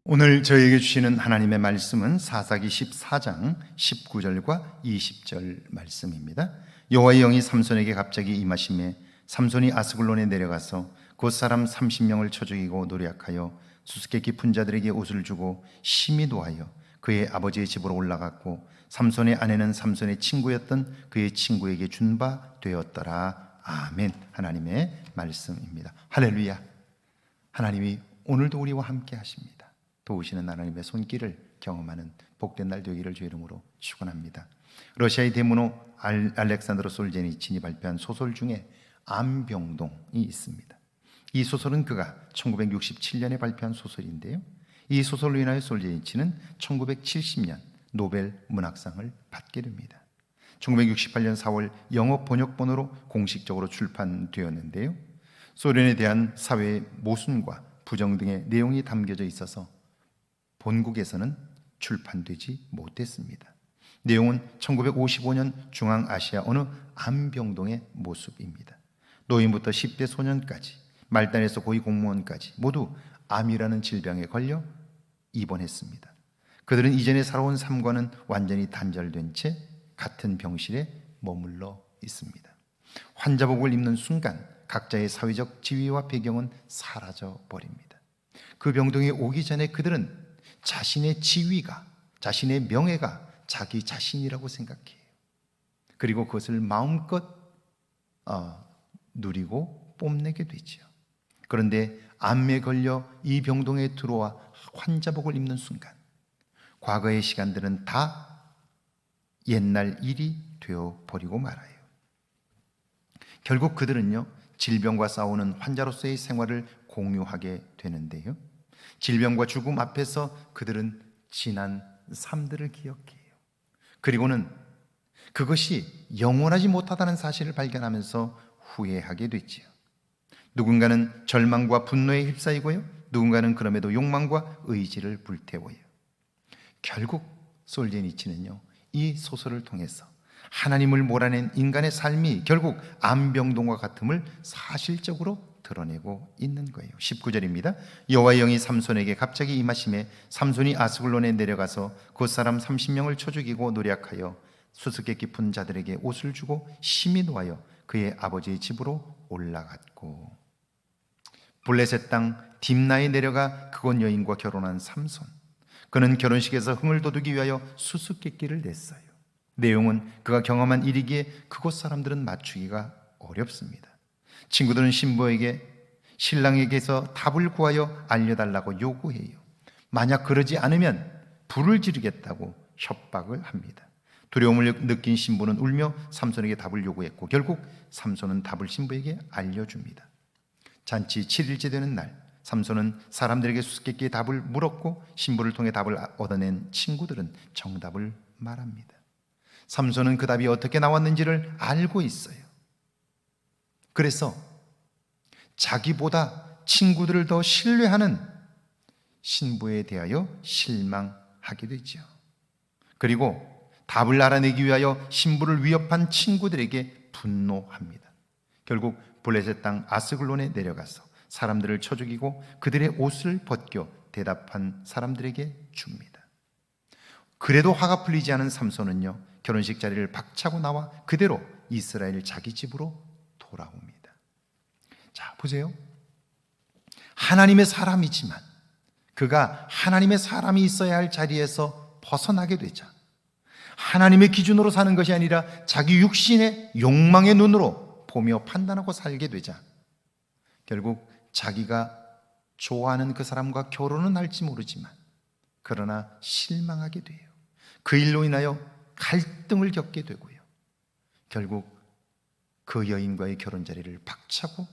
오늘 저에게 주시는 하나님의 말씀은 사사기 14장 19절과 20절 말씀입니다. 여호와의 영이 삼손에게 갑자기 임하심에 삼손이 아스글론에 내려가서 곧 사람 30명을 쳐 죽이고 노략하여 수수께끼 푼 자들에게 옷을 주고 심히 노하여 그의 아버지의 집으로 올라갔고 삼손의 아내는 삼손의 친구였던 그의 친구에게 준 바 되었더라. 아멘. 하나님의 말씀입니다. 할렐루야. 하나님이 오늘도 우리와 함께 하십니다. 도우시는 하나님의 손길을 경험하는 복된 날 되기를 주 이름으로 축원합니다. 러시아의 대문호 알렉산드로 솔제니친이 발표한 소설 중에 암병동이 있습니다. 이 소설은 그가 1967년에 발표한 소설인데요, 이 소설로 인하여 솔제니친은 1970년 노벨 문학상을 받게 됩니다. 1968년 4월 영어 번역본으로 공식적으로 출판되었는데요, 소련에 대한 사회의 모순과 부정 등의 내용이 담겨져 있어서 본국에서는 출판되지 못했습니다. 내용은 1955년 중앙아시아 어느 암병동의 모습입니다. 노인부터 10대 소년까지, 말단에서 고위 공무원까지 모두 암이라는 질병에 걸려 입원했습니다. 그들은 이전에 살아온 삶과는 완전히 단절된 채 같은 병실에 머물러 있습니다. 환자복을 입는 순간 각자의 사회적 지위와 배경은 사라져 버립니다. 그 병동에 오기 전에 그들은 자신의 지위가, 자신의 명예가 자기 자신이라고 생각해요. 그리고 그것을 마음껏 누리고 뽐내게 되죠. 그런데 암에 걸려 이 병동에 들어와 환자복을 입는 순간 과거의 시간들은 다 옛날 일이 되어버리고 말아요. 결국 그들은요, 질병과 싸우는 환자로서의 생활을 공유하게 되는데요, 질병과 죽음 앞에서 그들은 지난 삶들을 기억해요. 그리고는 그것이 영원하지 못하다는 사실을 발견하면서 후회하게 되지요. 누군가는 절망과 분노에 휩싸이고요, 누군가는 그럼에도 욕망과 의지를 불태워요. 결국 솔제니친은요, 이 소설을 통해서 하나님을 몰아낸 인간의 삶이 결국 암병동과 같음을 사실적으로 드러내고 있는 거예요. 19절입니다. 여호와의 영이 삼손에게 갑자기 임하심에 삼손이 아스글론에 내려가서 그 사람 30명을 쳐 죽이고 노략하여 수수께끼 푼 자들에게 옷을 주고 심히 노하여 그의 아버지의 집으로 올라갔고, 블레셋 땅 딥나에 내려가 그곳 여인과 결혼한 삼손. 그는 결혼식에서 흥을 돋우기 위하여 수수께끼를 냈어요. 내용은 그가 경험한 일이기에 그곳 사람들은 맞추기가 어렵습니다. 친구들은 신부에게 신랑에게서 답을 구하여 알려달라고 요구해요. 만약 그러지 않으면 불을 지르겠다고 협박을 합니다. 두려움을 느낀 신부는 울며 삼손에게 답을 요구했고, 결국 삼손은 답을 신부에게 알려줍니다. 잔치 7일째 되는 날, 삼손은 사람들에게 수수께끼의 답을 물었고, 신부를 통해 답을 얻어낸 친구들은 정답을 말합니다. 삼손은 그 답이 어떻게 나왔는지를 알고 있어요. 그래서 자기보다 친구들을 더 신뢰하는 신부에 대하여 실망하게 되죠. 그리고 답을 알아내기 위하여 신부를 위협한 친구들에게 분노합니다. 결국 블레셋 땅 아스글론에 내려가서 사람들을 쳐 죽이고 그들의 옷을 벗겨 대답한 사람들에게 줍니다. 그래도 화가 풀리지 않은 삼손은요, 결혼식 자리를 박차고 나와 그대로 이스라엘 자기 집으로 돌아옵니다. 자, 보세요. 하나님의 사람이지만 그가 하나님의 사람이 있어야 할 자리에서 벗어나게 되자, 하나님의 기준으로 사는 것이 아니라 자기 육신의 욕망의 눈으로 보며 판단하고 살게 되자, 결국 자기가 좋아하는 그 사람과 결혼은 할지 모르지만 그러나 실망하게 돼요. 그 일로 인하여 갈등을 겪게 되고요, 결국 그 여인과의 결혼 자리를 박차고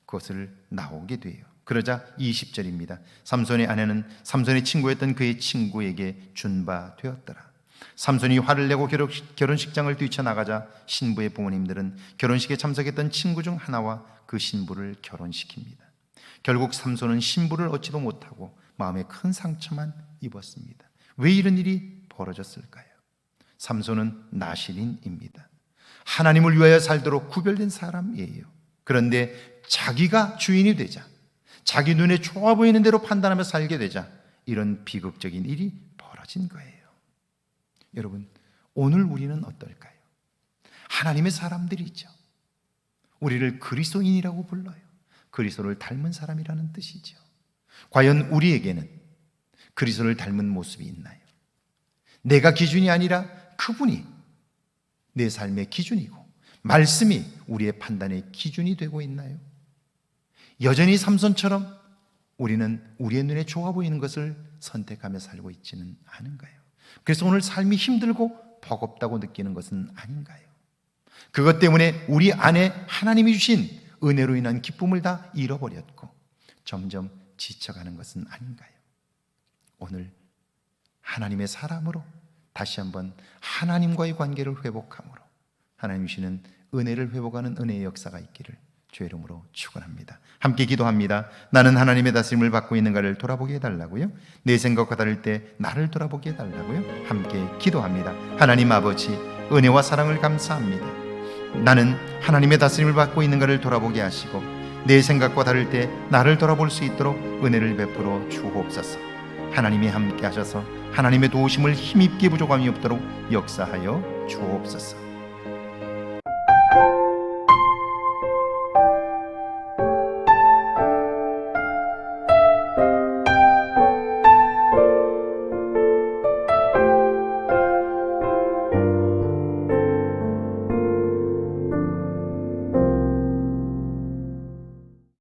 그것을 나오게 돼요. 그러자 20절입니다. 삼손의 아내는 삼손의 친구였던 그의 친구에게 준 바 되었더라. 삼손이 화를 내고 결혼식장을 뛰쳐나가자 신부의 부모님들은 결혼식에 참석했던 친구 중 하나와 그 신부를 결혼시킵니다. 결국 삼손은 신부를 얻지도 못하고 마음에 큰 상처만 입었습니다. 왜 이런 일이 벌어졌을까요? 삼손은 나실인입니다. 하나님을 위하여 살도록 구별된 사람이에요. 그런데 자기가 주인이 되자, 자기 눈에 좋아 보이는 대로 판단하며 살게 되자 이런 비극적인 일이 벌어진 거예요. 여러분, 오늘 우리는 어떨까요? 하나님의 사람들이죠. 우리를 그리스도인이라고 불러요. 그리스도를 닮은 사람이라는 뜻이죠. 과연 우리에게는 그리스도를 닮은 모습이 있나요? 내가 기준이 아니라 그분이 내 삶의 기준이고 말씀이 우리의 판단의 기준이 되고 있나요? 여전히 삼손처럼 우리는 우리의 눈에 좋아 보이는 것을 선택하며 살고 있지는 않은가요? 그래서 오늘 삶이 힘들고 버겁다고 느끼는 것은 아닌가요? 그것 때문에 우리 안에 하나님이 주신 은혜로 인한 기쁨을 다 잃어버렸고 점점 지쳐가는 것은 아닌가요? 오늘 하나님의 사람으로 다시 한번 하나님과의 관계를 회복함으로 하나님 주시는 은혜를 회복하는 은혜의 역사가 있기를 주의 이름으로 축원합니다. 함께 기도합니다. 나는 하나님의 다스림을 받고 있는가를 돌아보게 해달라고요. 내 생각과 다를 때 나를 돌아보게 해달라고요. 함께 기도합니다. 하나님 아버지, 은혜와 사랑을 감사합니다. 나는 하나님의 다스림을 받고 있는가를 돌아보게 하시고 내 생각과 다를 때 나를 돌아볼 수 있도록 은혜를 베풀어 주옵소서. 하나님이 함께 하셔서 하나님의 도우심을 힘입게 부족함이 없도록 역사하여 주옵소서.